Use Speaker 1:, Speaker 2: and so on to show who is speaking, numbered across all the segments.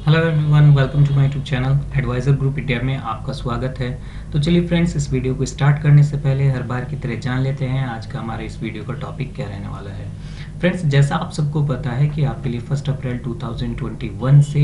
Speaker 1: Hello everyone, welcome to my YouTube channel advisor group India में आपका स्वागत है। तो चलिए फ्रेंड्स, इस वीडियो को स्टार्ट करने से पहले हर बार की तरह जान लेते हैं आज का हमारे इस वीडियो का टॉपिक क्या रहने वाला है। फ्रेंड्स, जैसा आप सबको पता है कि आपके लिए 1 अप्रैल 2021 से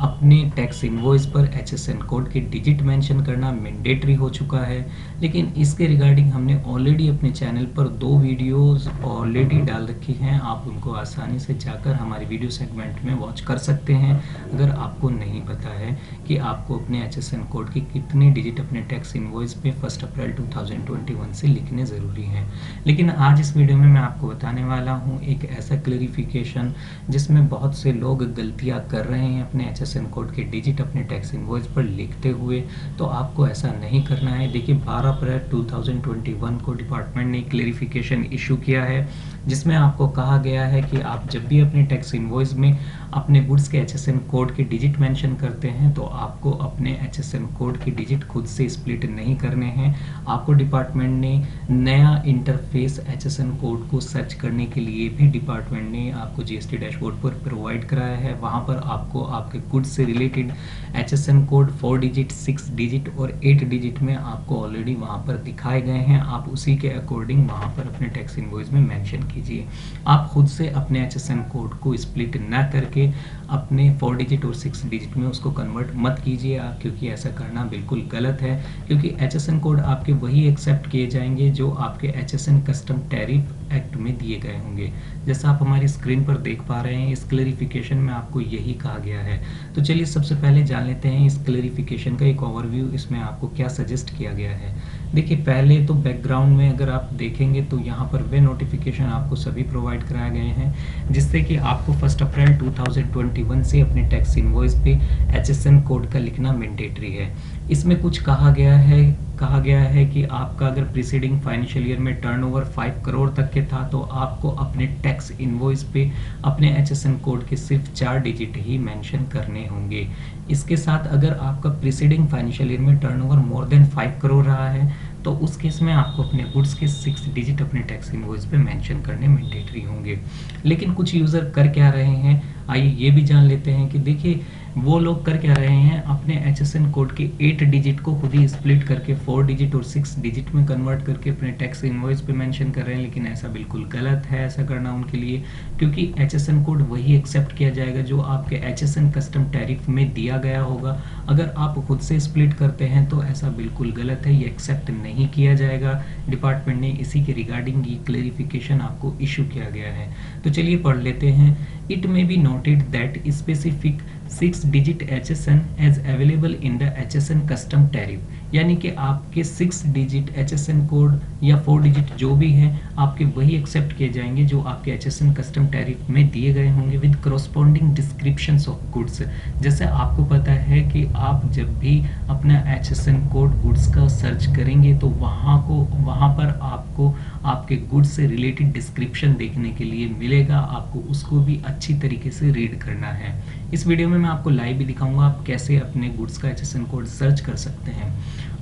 Speaker 1: अपने टैक्स इनवॉइस पर HSN कोड के डिजिट मेंशन करना मैंडेटरी हो चुका है। लेकिन इसके रिगार्डिंग हमने ऑलरेडी अपने चैनल पर 2 वीडियोस ऑलरेडी डाल रखी हैं। आप उनको आसानी से जाकर हमारे वीडियो सेगमेंट में वॉच कर सकते हैं अगर आपको नहीं पता है कि आपको अपने HSN कोड के कितने डिजिट अपने टैक्स इनवॉइस पे 1 अप्रैल 2021 से लिखने ज़रूरी हैं। लेकिन आज इस वीडियो में मैं आपको बताने वाला हूँ एक ऐसा क्लैरिफिकेशन जिसमें बहुत से लोग गलतियाँ कर रहे हैं अपने HSN कोड के डिजिट अपने टैक्स इनवॉइस पर लिखते हुए। तो आपको ऐसा नहीं करना है। देखिए, 12 अप्रैल 2021 को डिपार्टमेंट ने क्लैरिफिकेशन इशू किया है जिसमें आपको कहा गया है कि आप जब भी अपने टैक्स इनवॉइस में अपने गुड्स के HSN कोड के डिजिट मेंशन करते हैं तो आपको अपने HSN कोड के डिजिट खुद से स्प्लिट नहीं करने हैं। आपको डिपार्टमेंट ने नया इंटरफेस HSN कोड को सर्च करने के लिए भी डिपार्टमेंट ने आपको GST डैशबोर्ड पर प्रोवाइड कराया है। वहां पर आपको आपके गुड्स से related HSN code 4 digit, 6 digit और 8 डिजिट में आपको ऑलरेडी वहां पर दिखाए गए हैं। आप उसी के अकॉर्डिंग वहां पर अपने टैक्स इनवॉइस में मेंशन कीजिए। आप खुद से अपने HSN कोड को स्प्लिट ना करके अपने 4 डिजिट और 6 डिजिट में उसको कन्वर्ट मत कीजिए, क्योंकि ऐसा करना बिल्कुल गलत है। क्योंकि HSN कोड आपके वही एक्सेप्ट किए जाएंगे जो आपके HSN कस्टम टैरिफ एक्ट में दिए गए होंगे। जैसा आप हमारी स्क्रीन पर देख पा रहे हैं, इस क्लैरिफिकेशन में आपको यही कहा गया है। तो चलिए सबसे पहले जान लेते हैं इस क्लैरिफिकेशन का एक ओवरव्यू, इसमें आपको क्या सजेस्ट किया गया है। देखिए, पहले तो बैकग्राउंड में अगर आप देखेंगे तो यहाँ पर वे नोटिफिकेशन आपको सभी प्रोवाइड कराए गए हैं जिससे कि आपको 1 अप्रैल 2021 से अपने टैक्स इनवॉइस पे HSN कोड का लिखना मैंडेटरी है। इसमें कुछ कहा गया है कि आपका अगर प्रीसीडिंग फाइनेंशियल ईयर में टर्नओवर 5 करोड़ तक के था तो आपको अपने टैक्स इनवॉइस पे अपने HSN कोड के सिर्फ 4 डिजिट ही मेंशन करने होंगे। इसके साथ अगर आपका प्रीसीडिंग फाइनेंशियल ईयर में टर्नओवर मोर देन 5 करोड़ रहा है तो उस केस में आपको अपने गुड्स के 6 डिजिट अपने टैक्स इनवॉइस पे मेंशन करने मैंडेटरी होंगे। लेकिन कुछ यूज़र कर क्या रहे हैं, आइए ये भी जान लेते हैं कि देखिए वो लोग कर क्या रहे हैं, अपने HSN कोड के 8 डिजिट को खुद ही स्प्लिट करके 4 डिजिट और 6 डिजिट में कन्वर्ट करके अपने टैक्स इनवॉइस पे मेंशन कर रहे हैं। लेकिन ऐसा बिल्कुल गलत है ऐसा करना उनके लिए, क्योंकि HSN कोड वही एक्सेप्ट किया जाएगा जो आपके HSN कस्टम टैरिफ में दिया गया होगा। अगर आप खुद से स्प्लिट करते हैं तो ऐसा बिल्कुल गलत है, ये एक्सेप्ट नहीं किया जाएगा। डिपार्टमेंट ने इसी के रिगार्डिंग ये क्लैरिफिकेशन आपको इशू किया गया है। तो चलिए पढ़ लेते हैं। It may be noted that specific 6 digit HSN as available in the HSN custom tariff, यानी कि आपके 6 डिजिट HSN कोड या 4 डिजिट जो भी हैं आपके वही एक्सेप्ट किए जाएंगे जो आपके HSN कस्टम टैरिफ में दिए गए होंगे with corresponding descriptions of goods. जैसे आपको पता है कि आप जब भी अपना HSN कोड गुड्स का सर्च करेंगे तो वहाँ पर आपको आपके गुड्स से रिलेटेड डिस्क्रिप्शन देखने के लिए मिलेगा। आपको उसको भी अच्छी तरीके से रीड करना है। इस वीडियो में मैं आपको लाइव भी दिखाऊंगा आप कैसे अपने गुड्स का HSN कोड सर्च कर सकते हैं।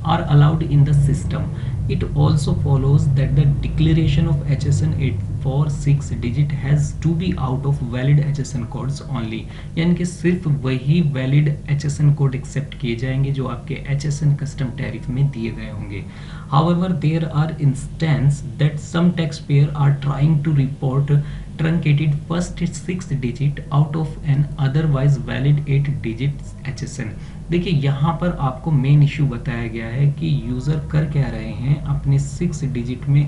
Speaker 1: Are allowed in the system. It also follows that the declaration of HSN 846 digit has to be out of valid HSN codes only, यानी कि सिर्फ वही valid HSN कोड एक्सेप्ट किए जाएंगे जो आपके HSN कस्टम टैरिफ में दिए गए होंगे। However, there are instances that some taxpayer are trying to report truncated first 6 digit out of an otherwise valid 8 digit HSN। देखिए, यहाँ पर आपको मेन इश्यू बताया गया है कि यूज़र कर क्या रहे हैं, अपने 6 डिजिट में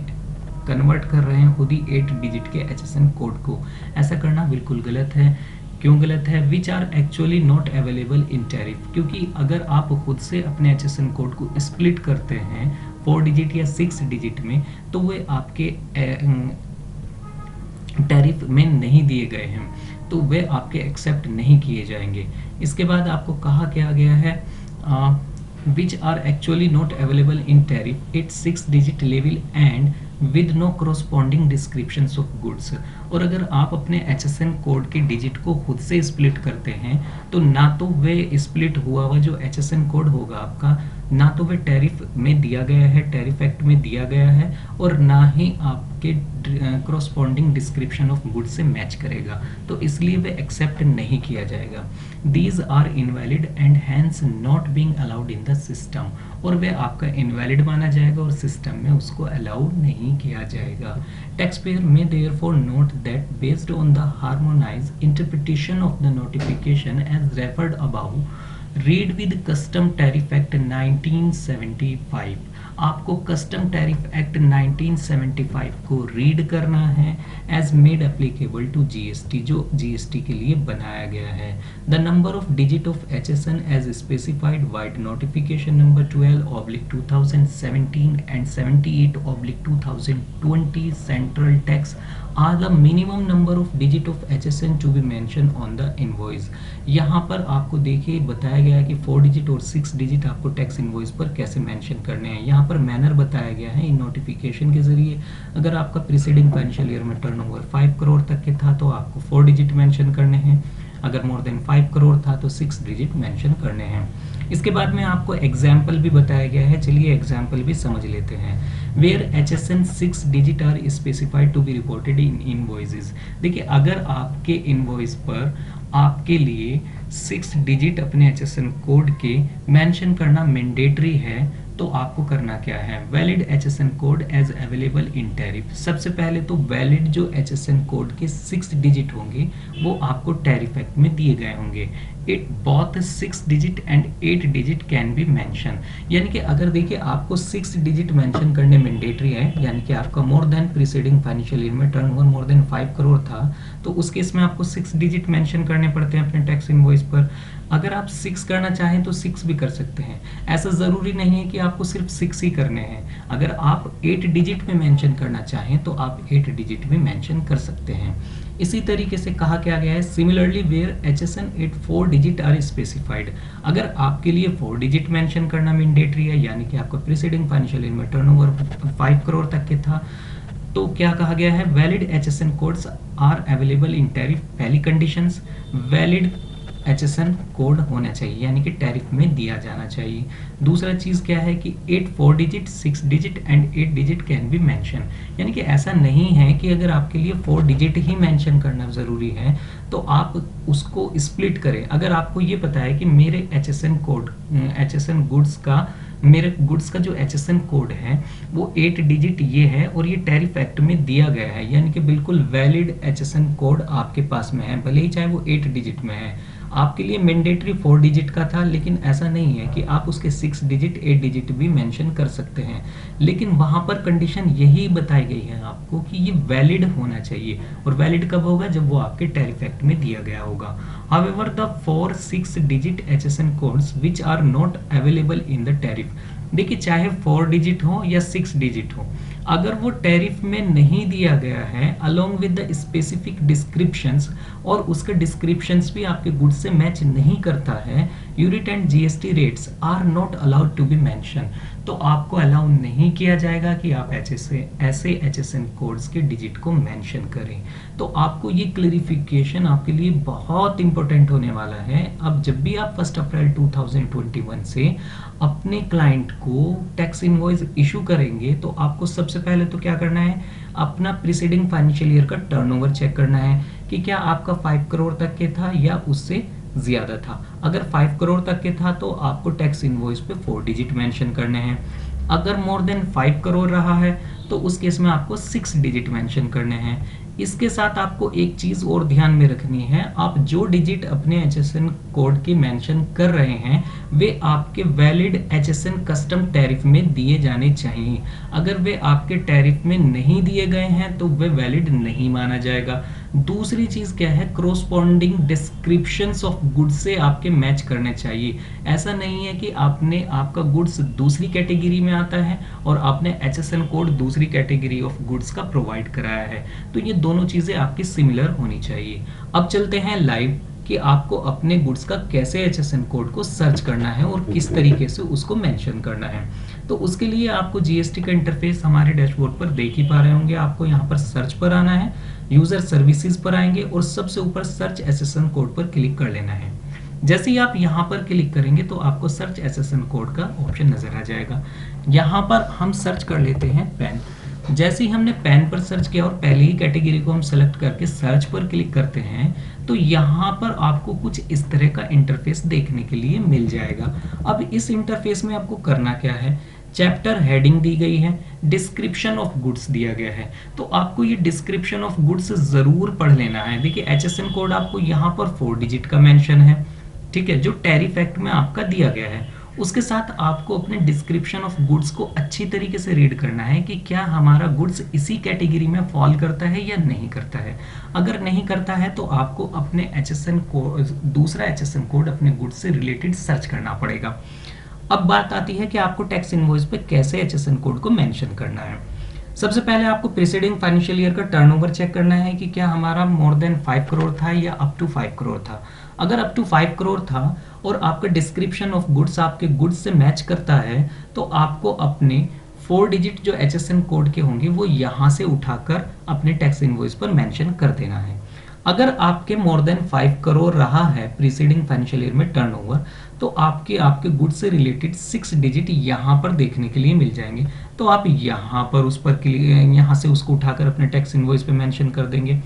Speaker 1: कन्वर्ट कर रहे हैं खुद ही 8 डिजिट के HSN कोड को। ऐसा करना बिल्कुल गलत है। क्यों गलत है? Which are actually not available in tariff, क्योंकि अगर आप खुद से अपने HSN कोड को स्प्लिट करते हैं 4 डिजिट या 6 डिजिट में तो वे आपके टैरिफ में नहीं दिए गए हैं, तो वे आपके एक्सेप्ट नहीं किए जाएंगे। इसके बाद आपको कहा क्या गया है, which are actually not available in tariff at 6 digit level and with no corresponding descriptions of goods. और अगर आप अपने HSN कोड के डिजिट को खुद से स्प्लिट करते हैं तो ना तो वे स्प्लिट हुआ हुआ जो HSN कोड होगा आपका, ना तो वे टैरिफ में दिया गया है, टैरिफ एक्ट में दिया गया है, और ना ही आप आपके corresponding description of goods से मैच करेगा, तो इसलिए वे एक्सेप्ट नहीं किया जाएगा। These are invalid and hence not being allowed in the system, और वे आपका इनवैलिड माना जाएगा और सिस्टम में उसको अलाउ नहीं किया जाएगा। Taxpayer may therefore note that based on the harmonized interpretation of the notification as referred above, read with Custom Tariff Act 1975, आपको कस्टम टैरिफ एक्ट 1975 को रीड करना है as made applicable to GST, जो GST के लिए बनाया गया है। The number of digit of HSN as specified vide notification number 12/2017 and 78/2020 central tax are the minimum number of digit of HSN to be mention on the invoice. यहाँ पर आपको देखिए बताया गया है कि 4 डिजिट और 6 डिजिट आपको टैक्स इनवॉइस पर कैसे मेंशन करने हैं। यहाँ पर मैनर बताया गया है इन नोटिफिकेशन के जरिए। अगर आपका प्रीसीडिंग फाइनेंशियल ईयर में टर्नओवर 5 करोड़ तक के था तो आपको 4 डिजिट मेंशन करने हैं, अगर मोर देन 5 करोड़ था तो 6 डिजिट मेंशन करने हैं। इसके बाद में आपको एग्जाम्पल भी बताया गया है, चलिए एग्जाम्पल भी समझ लेते हैं। Where HSN 6 digit are specified to be reported in invoices. देखिए अगर आपके इनवॉइस पर आपके लिए 6 डिजिट अपने HSN कोड के मेंशन करना मैंडेटरी है, तो आपको करना क्या है, valid HSN code as available in tariff. सबसे पहले तो वैलिड जो HSN कोड के 6 डिजिट होंगे वो आपको टैरिफ एक्ट में दिए गए होंगे। It both 6 digit and 8 digit can be mention, यानी कि अगर देखिए आपको 6 डिजिट मेंशन करने मैंडेटरी है, यानी कि आपका more than preceding financial year में टर्नओवर मोर देन 5 करोड़ था, तो उस केस में आपको 6 डिजिट मेंशन करने पड़ते हैं अपने टैक्स इनवॉइस पर। अगर आप 6 करना चाहें तो 6 भी कर सकते हैं, ऐसा जरूरी नहीं है कि आपको सिर्फ 6 ही करने हैं। अगर आप 8 डिजिट में मेंशन करना चाहें तो आप 8 डिजिट में मेंशन कर सकते हैं। इसी तरीके से कहा क्या गया है, similarly where HSN 8 4 digit are specified. अगर आपके लिए 4 डिजिट मेंशन करना मैंडेटरी है, यानी कि आपका प्रीसीडिंग फाइनेंशियल ईयर में टर्नओवर 5 करोड़ तक के था, तो क्या कहा गया है, valid HSN codes are available in tariff. पहली कंडीशंस, वैलिड HSN कोड होना चाहिए, यानी कि टैरिफ में दिया जाना चाहिए। दूसरा चीज क्या है कि 8 4 digit 6 digit and 8 digit can be mention, यानी कि ऐसा नहीं है कि अगर आपके लिए 4 डिजिट ही मेंशन करना जरूरी है तो आप उसको स्प्लिट करें। अगर आपको ये पता है कि मेरे HSN कोड HSN गुड्स का मेरे गुड्स का जो HSN कोड है वो 8 डिजिट ये है और ये टैरिफ एक्ट में दिया गया है, यानी कि बिल्कुल वैलिड HSN कोड आपके पास में है, भले ही चाहे वो 8 डिजिट में है। आपके लिए मैंडेटरी 4 डिजिट का था, लेकिन ऐसा नहीं है कि आप उसके 6 डिजिट 8 डिजिट भी मेंशन कर सकते हैं, लेकिन वहां पर कंडीशन यही बताई गई है आपको कि ये वैलिड होना चाहिए। और वैलिड कब होगा, जब वो आपके टैरिफ एक्ट में दिया गया होगा। However the 4 6 digit HSN codes which are not available in the tariff. देखिए चाहे 4 डिजिट हो या 6 डिजिट हो, अगर वो टैरिफ में नहीं दिया गया है along with the specific descriptions, और उसके डिस्क्रिप्शंस भी आपके गुड्स से मैच नहीं करता है, यूरिट and GST rates are not allowed to be mention, तो आपको अलाउ नहीं किया जाएगा कि आप ऐसे HSN कोड्स के डिजिट को मेंशन करें। तो आपको ये क्लैरिफिकेशन आपके लिए बहुत इंपॉर्टेंट होने वाला है। अब जब भी आप 1 अप्रैल 2021 से अपने क्लाइंट को टैक्स इनवॉइस इशू करेंगे तो आपको सबसे पहले तो क्या करना है, अपना प्रीसीडिंग फाइनेंशियल ईयर का टर्नओवर चेक करना है कि क्या आपका 5 करोड़ तक के था या उससे ज्यादा था। अगर 5 करोड़ तक के था तो आपको टैक्स इनवॉइस पे 4 डिजिट मेंशन करने हैं। अगर मोर देन 5 करोड़ रहा है तो उस केस में आपको 6 डिजिट मेंशन करने हैं। इसके साथ आपको एक चीज और ध्यान में रखनी है, आप जो डिजिट अपने HSN कोड के मेंशन कर रहे हैं वे आपके वैलिड HSN कस्टम टैरिफ में दिए जाने चाहिए। अगर वे आपके टैरिफ में नहीं दिए गए हैं तो वे वैलिड नहीं माना जाएगा। दूसरी चीज क्या है, क्रोस्पॉन्डिंग डिस्क्रिप्शंस ऑफ गुड्स से आपके मैच करने चाहिए। ऐसा नहीं है कि आपका गुड्स दूसरी कैटेगरी में आता है और आपने HSN कोड दूसरी कैटेगरी ऑफ गुड्स का प्रोवाइड कराया है, तो ये दोनों चीजें आपकी सिमिलर होनी चाहिए। अब चलते हैं लाइव कि आपको अपने गुड्स का कैसे HSN कोड को सर्च करना है और किस तरीके से उसको मेंशन करना है। तो उसके लिए आपको जीएसटी का इंटरफेस हमारे डैशबोर्ड पर देख ही पा रहे होंगे। आपको यहाँ पर सर्च पर आना है, यूजर सर्विसेज पर आएंगे और सबसे ऊपर सर्च HSN कोड पर क्लिक कर लेना है। जैसे ही आप यहाँ पर क्लिक करेंगे तो आपको सर्च HSN कोड का ऑप्शन नजर आ जाएगा। यहाँ पर हम सर्च कर लेते हैं पेन। जैसे ही हमने पैन पर सर्च किया और पहले ही कैटेगरी को हम सेलेक्ट करके सर्च पर क्लिक करते हैं तो यहाँ पर आपको कुछ इस तरह का इंटरफेस देखने के लिए मिल जाएगा। अब इस इंटरफेस में आपको करना क्या है, चैप्टर हेडिंग दी गई है, डिस्क्रिप्शन ऑफ गुड्स दिया गया है, तो आपको ये डिस्क्रिप्शन ऑफ गुड्स जरूर पढ़ लेना है। देखिए HSN कोड आपको यहाँ पर 4 डिजिट का मेंशन है, ठीक है, जो टैरिफ एक्ट में आपका दिया गया है। उसके साथ आपको अपने डिस्क्रिप्शन ऑफ गुड्स को अच्छी तरीके से रीड करना है कि क्या हमारा गुड्स इसी कैटेगरी में फॉल करता है या नहीं करता है। अगर नहीं करता है तो आपको अपने HSN कोड, दूसरा HSN कोड अपने गुड्स से रिलेटेड सर्च करना पड़ेगा। अब बात आती है कि आपको टैक्स इनवॉइस पे कैसे HSN कोड को मेंशन करना है। सबसे पहले आपको प्रीसीडिंग फाइनेंशियल ईयर का टर्नओवर चेक करना है कि क्या हमारा मोर देन 5 करोड़ था या अप टू 5 करोड़ था। अगर अप टू 5 करोड़ था और आपका डिस्क्रिप्शन ऑफ गुड्स आपके गुड्स से मैच करता है तो आपको अपने 4 डिजिट जो HSN कोड के होंगे वो यहाँ से उठाकर अपने टैक्स इनवॉइस पर मेंशन कर देना है। अगर आपके मोर देन 5 करोड़ रहा है प्रीसीडिंग फाइनेंशियल ईयर में टर्नओवर, तो आपके गुड्स से रिलेटेड 6 डिजिट यहाँ पर देखने के लिए मिल जाएंगे। तो आप यहाँ पर उस पर यहाँ से उसको उठाकर अपने टैक्स इनवॉइस पे मेंशन कर देंगे।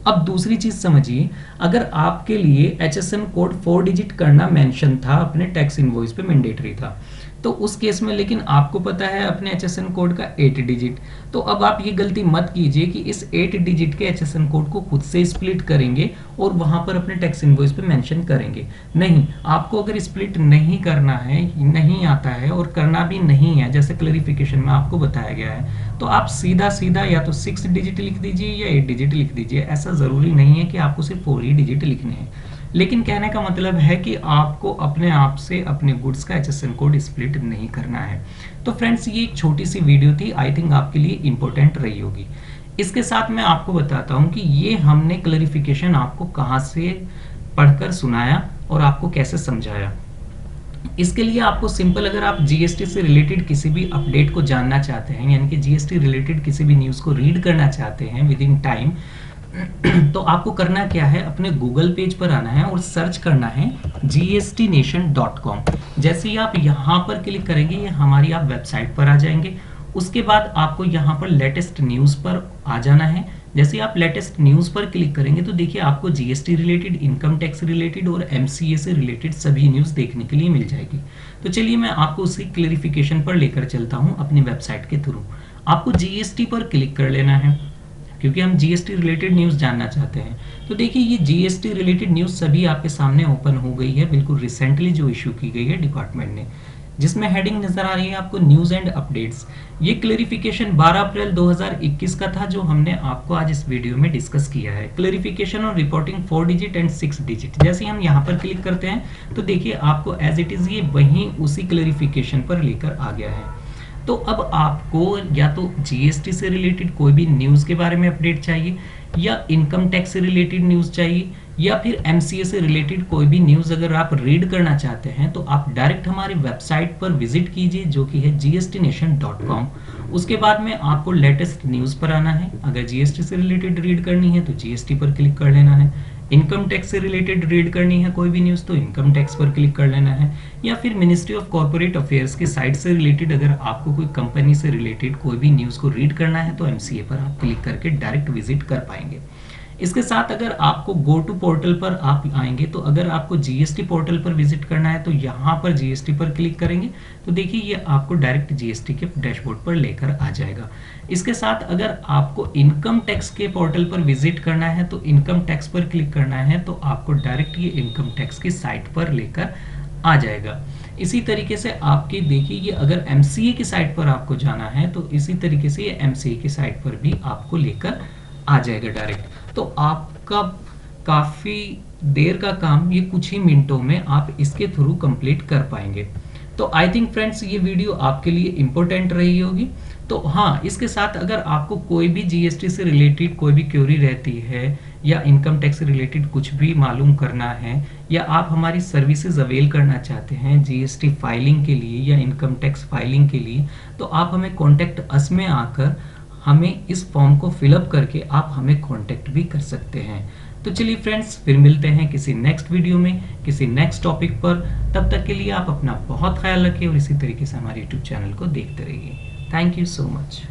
Speaker 1: अब दूसरी चीज समझिए, अगर आपके लिए HSN कोड 4 डिजिट करना मेंशन था, अपने टैक्स इनवॉइस पे मैंडेटरी था, तो उस केस में लेकिन आपको पता है अपने HSN कोड का 8 डिजिट, तो अब आप ये गलती मत कीजिए कि इस 8 डिजिट के HSN कोड को खुद से स्प्लिट करेंगे और वहां पर अपने टैक्स इनवॉइस पे मेंशन करेंगे। नहीं, आपको अगर स्प्लिट नहीं करना है, नहीं आता है और करना भी नहीं है, जैसे क्लैरिफिकेशन में आपको बताया गया है, तो आप सीधा सीधा या तो 6 डिजिट लिख दीजिए या 8 डिजिट लिख दीजिए। ऐसा जरूरी नहीं है कि आपको सिर्फ 4 ही डिजिट लिखने हैं, लेकिन कहने का मतलब है कि आपको अपने आप से अपने गुड्स का HSN कोड स्प्लिट नहीं करना है। तो फ्रेंड्स, ये एक छोटी सी वीडियो थी, आई थिंक आपके लिए इंपॉर्टेंट रही होगी। इसके साथ मैं आपको बताता हूं कि ये हमने क्लैरिफिकेशन आपको कहां से पढ़कर सुनाया और आपको कैसे समझाया। इसके लिए आपको सिंपल, अगर आप GST से रिलेटेड किसी भी अपडेट को जानना चाहते हैं, यानी कि GST रिलेटेड किसी भी न्यूज़ को रीड करना चाहते हैं विद इन टाइम, तो आपको करना क्या है, अपने गूगल पेज पर आना है और सर्च करना है gstnation.com। जैसे ही आप यहाँ पर क्लिक करेंगे, ये हमारी आप वेबसाइट पर आ जाएंगे। उसके बाद आपको यहाँ पर लेटेस्ट न्यूज़ पर आ जाना है। जैसे आप लेटेस्ट न्यूज़ पर क्लिक करेंगे तो देखिए आपको GST related, income tax related और MCA से रिलेटेड सभी न्यूज़ देखने के लिए मिल जाएगी। तो चलिए मैं आपको उसी क्लैरिफिकेशन पर लेकर चलता हूँ अपनी वेबसाइट के थ्रू। आपको GST पर क्लिक कर लेना है क्योंकि हम GST रिलेटेड न्यूज़ जानना चाहते हैं। तो देखिए ये GST रिलेटेड न्यूज़ सभी आपके सामने ओपन हो गई है, बिल्कुल रिसेंटली जो इशू की गई है डिपार्टमेंट ने, जिसमें हेडिंग नजर आ रही है आपको न्यूज़ एंड अपडेट्स। ये क्लैरिफिकेशन 12 अप्रैल 2021 का था, जो हमने आपको आज इस वीडियो में डिस्कस किया है। क्लैरिफिकेशन और रिपोर्टिंग 4 डिजिट एंड 6 डिजिट। जैसे हम यहाँ पर क्लिक करते हैं तो देखिए आपको एज इट इज ये वहीं उसी क्लैरिफिकेशन पर लेकर आ गया है। तो अब आपको या तो GST से रिलेटेड कोई भी न्यूज़ के बारे में अपडेट चाहिए, या इनकम टैक्स से रिलेटेड न्यूज़ चाहिए, या फिर MCA से रिलेटेड कोई भी न्यूज़ अगर आप रीड करना चाहते हैं, तो आप डायरेक्ट हमारी वेबसाइट पर विजिट कीजिए जो कि है gstnation.com। उसके बाद में आपको लेटेस्ट न्यूज़ पर आना है। अगर GST से रिलेटेड रीड करनी है तो GST पर क्लिक कर लेना है। इनकम टैक्स से रिलेटेड रीड करनी है कोई भी न्यूज़ तो इनकम टैक्स पर क्लिक कर लेना है, या फिर मिनिस्ट्री ऑफ कॉर्पोरेट अफेयर्स की साइट से रिलेटेड अगर आपको कोई कंपनी से रिलेटेड कोई भी न्यूज़ को रीड करना है तो MCA पर आप क्लिक करके डायरेक्ट विजिट कर पाएंगे। इसके साथ अगर आपको गो टू पोर्टल पर आप आएंगे तो अगर आपको GST पोर्टल पर विजिट करना है तो यहाँ पर GST पर क्लिक करेंगे तो देखिए ये आपको डायरेक्ट GST के डैशबोर्ड पर लेकर आ जाएगा। इसके साथ अगर आपको इनकम टैक्स के पोर्टल पर विजिट करना है तो इनकम टैक्स पर क्लिक करना है तो आपको डायरेक्ट ये इनकम टैक्स की साइट पर लेकर आ जाएगा। इसी तरीके से आपके देखिए ये अगर MCA की साइट पर आपको जाना है तो इसी तरीके से ये MCA की साइट पर भी आपको लेकर आ जाएगा डायरेक्ट। तो आपका काफी देर का काम ये कुछ ही मिनटों में आप इसके थ्रू कंप्लीट कर पाएंगे। तो आई थिंक फ्रेंड्स ये वीडियो आपके लिए इंपॉर्टेंट रही होगी। तो हाँ, इसके साथ अगर आपको कोई भी GST से रिलेटेड कोई भी क्वेरी रहती है या इनकम टैक्स से रिलेटेड कुछ भी मालूम करना है या आप हमारी सर्विसेज अवेल करना चाहते हैं GST फाइलिंग के लिए या इनकम टैक्स फाइलिंग के लिए, तो आप हमें कॉन्टेक्ट अस में आकर हमें इस फॉर्म को फिलअप करके आप हमें कांटेक्ट भी कर सकते हैं। तो चलिए फ्रेंड्स, फिर मिलते हैं किसी नेक्स्ट वीडियो में किसी नेक्स्ट टॉपिक पर। तब तक के लिए आप अपना बहुत ख्याल रखिए और इसी तरीके से हमारे YouTube चैनल को देखते रहिए। Thank you so much.